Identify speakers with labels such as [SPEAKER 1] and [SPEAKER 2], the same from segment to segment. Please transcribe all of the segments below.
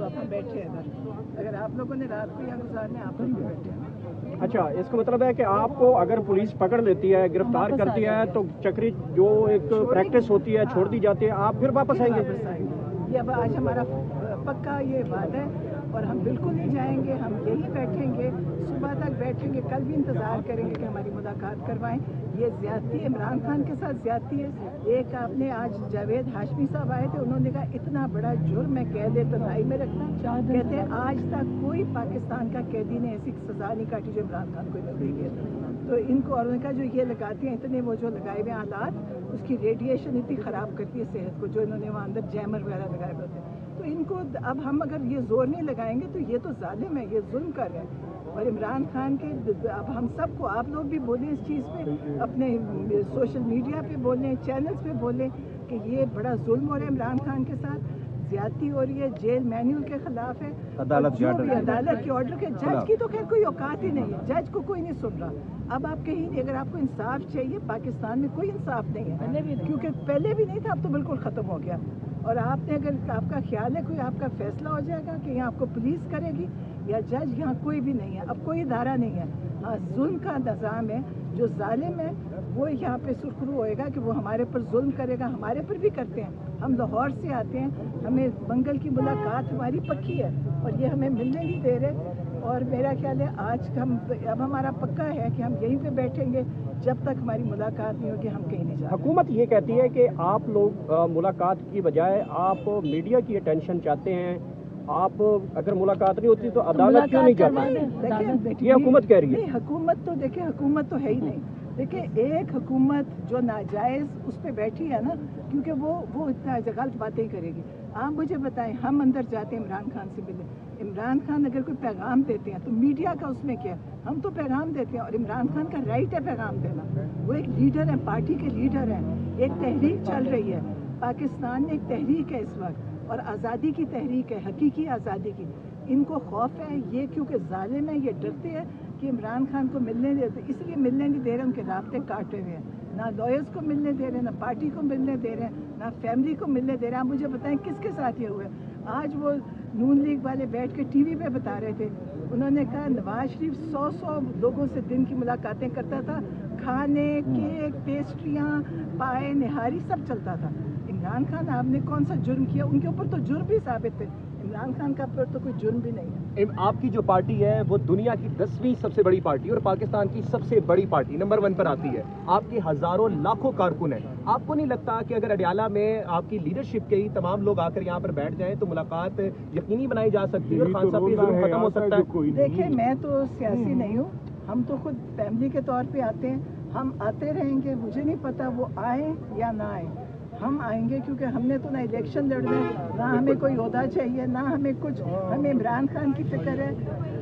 [SPEAKER 1] अब हम बैठे हैं इधर। अगर आप लोगों ने रात को यहाँ गुजारने, आप लोग भी बैठे हैं।
[SPEAKER 2] अच्छा, इसका मतलब है कि आपको अगर पुलिस पकड़ लेती है, गिरफ्तार करती है, तो चक्री जो एक प्रैक्टिस होती है छोड़ दी जाती है, आप फिर वापस आएंगे?
[SPEAKER 1] ये अब आज हमारा पक्का ये वादा है और हम बिल्कुल नहीं जाएंगे। हम यही बैठेंगे, सुबह तक बैठेंगे, कल भी इंतज़ार करेंगे कि हमारी मुलाकात करवाएं। ये ज़्यादती है, इमरान खान के साथ ज़्यादती है। एक आपने आज जावेद हाशमी साहब आए थे, उन्होंने कहा इतना बड़ा जुर्म है कैद तन्हाई में रखना। कहते हैं आज तक कोई पाकिस्तान का कैदी ने ऐसी सज़ा नहीं काटी जो इमरान खान को मिल रही है। तो इनको और उनका जो ये लगाते हैं इतने वो जो लगाए हुए आलात, उसकी रेडिएशन इतनी ख़राब करती है सेहत को, जो इन्होंने वहाँ अंदर जैमर वगैरह लगाए हुए होते हैं। तो इनको अब हम अगर ये जोर नहीं लगाएंगे तो ये तो जालिम है, ये जुल्म कर रहे हैं। और इमरान खान के अब हम सबको, आप लोग भी बोलें इस चीज़ पे, अपने सोशल मीडिया पे बोलें, चैनल्स पे बोलें कि ये बड़ा जुल्म हो रहा है इमरान खान के साथ, ज्यादती हो रही है, जेल मैन्यूअल के खिलाफ है, अदालत के ऑर्डर के। जज की तो खैर कोई औकात ही नहीं है, जज को कोई नहीं सुन रहा। अब आप कहीं नहीं, अगर आपको इंसाफ चाहिए, पाकिस्तान में कोई इंसाफ नहीं है, क्योंकि पहले भी नहीं था, अब तो बिल्कुल ख़त्म हो गया। और आपने अगर आपका ख्याल है कोई आपका फैसला हो जाएगा कि यहाँ आपको पुलिस करेगी या जज, यहाँ कोई भी नहीं है, अब कोई इदारा नहीं है। हाँ, जुल्म का निज़ाम है, जो जालिम है वो यहाँ पे सुरखरू होएगा कि वो हमारे पर जुल्म करेगा। हमारे पर भी करते हैं, हम लाहौर से आते हैं, हमें मंगल की मुलाकात हमारी पक्की है और ये हमें मिलने नहीं दे रहे। और मेरा ख्याल है आज हम अब हमारा पक्का है कि हम यहीं पे बैठेंगे जब तक हमारी मुलाकात नहीं होगी, हम कहीं नहीं जाएंगे।
[SPEAKER 2] हुकूमत ये कहती है कि आप लोग मुलाकात की बजाय आप मीडिया की अटेंशन चाहते हैं, आप अगर मुलाकात नहीं होती तो अदालत क्यों नहीं जाती? ये हुकूमत कह रही है।
[SPEAKER 1] नहीं, हुकूमत तो देखिए, हुकूमत तो है ही नहीं। देखिए, एक हुकूमत जो नाजायज़ उस पर बैठी है ना, क्योंकि वो इतना गलत बातें करेगी। आप मुझे बताएं, हम अंदर जाते हैं इमरान खान से मिले, इमरान खान अगर कोई पैगाम देते हैं तो मीडिया का उसमें क्या है? हम तो पैगाम देते हैं और इमरान खान का राइट है पैगाम देना। वो एक लीडर है, पार्टी के लीडर हैं, एक तहरीक चल रही है पाकिस्तान में, एक तहरीक है इस वक्त, और आज़ादी की तहरीक है, हकीकी आज़ादी की। इनको खौफ है ये, क्योंकि जालिम है, ये डरते हैं कि इमरान खान को मिलने देते, इसलिए मिलने नहीं दे रहे, उनके रास्ते काटे हुए हैं। ना लॉयर्स को मिलने दे रहे, ना पार्टी को मिलने दे रहे, ना फैमिली को मिलने दे रहे हैं। आप मुझे बताएं किसके साथ ये हुआ? आज वो नून लीग वाले बैठ के टीवी पे बता रहे थे, उन्होंने कहा नवाज शरीफ 100 लोगों से दिन की मुलाकातें करता था, खाने, केक, पेस्ट्रियाँ, पाए, निहारी सब चलता था। इमरान खान आपने कौन सा जुर्म किया? उनके ऊपर तो जुर्म भी साबित है, इमरान खान का ऊपर तो कोई जुर्म भी नहीं है।
[SPEAKER 3] आपकी जो पार्टी है वो दुनिया की 10वीं सबसे बड़ी पार्टी और पाकिस्तान की सबसे बड़ी पार्टी नंबर 1 पर आती है। आपके हजारों लाखों कारकुन हैं। आपको नहीं लगता कि अगर अडियाला में आपकी लीडरशिप के ही तमाम लोग आकर यहाँ पर बैठ जाएं तो मुलाकात यकीनी बनाई जा सकती है और खान साहब की जुल्म खत्म हो सकता है?
[SPEAKER 1] देखिए, मैं तो सियासी नहीं हूँ, हम तो खुद फैमिली के तौर पे आते हैं, हम आते रहेंगे। मुझे नहीं पता वो आए या ना आए, हम आएंगे, क्योंकि हमने तो ना इलेक्शन लड़ना है, ना हमें कोई ओहदा चाहिए, ना हमें कुछ। हमें इमरान खान की फिक्र है,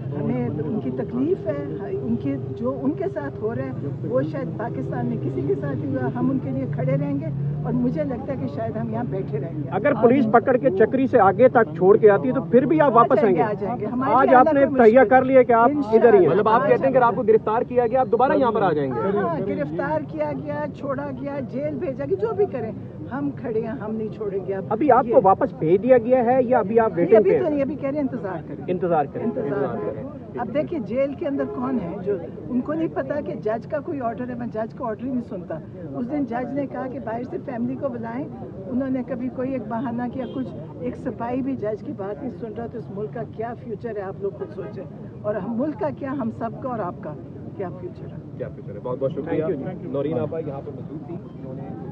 [SPEAKER 1] हमें उनकी तकलीफ है, उनके जो उनके साथ हो रहा है वो शायद पाकिस्तान में किसी के साथ ही हुआ, हम उनके लिए खड़े रहेंगे और मुझे लगता है कि शायद हम यहाँ बैठे रहेंगे।
[SPEAKER 2] अगर पुलिस पकड़ के चक्री से आगे तक छोड़ के आती है तो फिर भी आप वापस आएंगे?
[SPEAKER 1] आ जाएंगे।
[SPEAKER 2] आज आपने तैयार कर लिया कि आप इधर ही हैं?
[SPEAKER 3] मतलब आप कहते हैं कि आपको गिरफ्तार किया गया, आप दोबारा यहाँ पर आ जाएंगे?
[SPEAKER 1] हाँ, गिरफ्तार किया गया, छोड़ा गया, जेल भेजा गया, जो भी करें, हम खड़े हैं, हम नहीं छोड़ेंगे।
[SPEAKER 2] अभी आपको वापस भेज दिया गया है या अभी आप वेटिंग पे?
[SPEAKER 1] अभी तो नहीं, अभी कह रहे हैं इंतजार करें।
[SPEAKER 2] इंतजार करें।
[SPEAKER 1] अब देखिए, जेल के अंदर कौन है जो उनको नहीं पता कि जज का कोई ऑर्डर है? मैं जज का ऑर्डर ही नहीं सुनता। उस दिन जज ने कहा कि बाहर से फैमिली को बुलाएं, उन्होंने कभी कोई एक बहाना किया कुछ, एक सिपाही भी जज की बात नहीं सुन रहा। तो इस मुल्क का क्या फ्यूचर है, आप लोग खुद सोचें। और हम मुल्क का क्या, हम सबका और आपका क्या फ्यूचर है?
[SPEAKER 3] क्या फ्यूचर है? बहुत बहुत शुक्रिया। नौरीन आपा यहाँ पर मौजूद थी, उन्होंने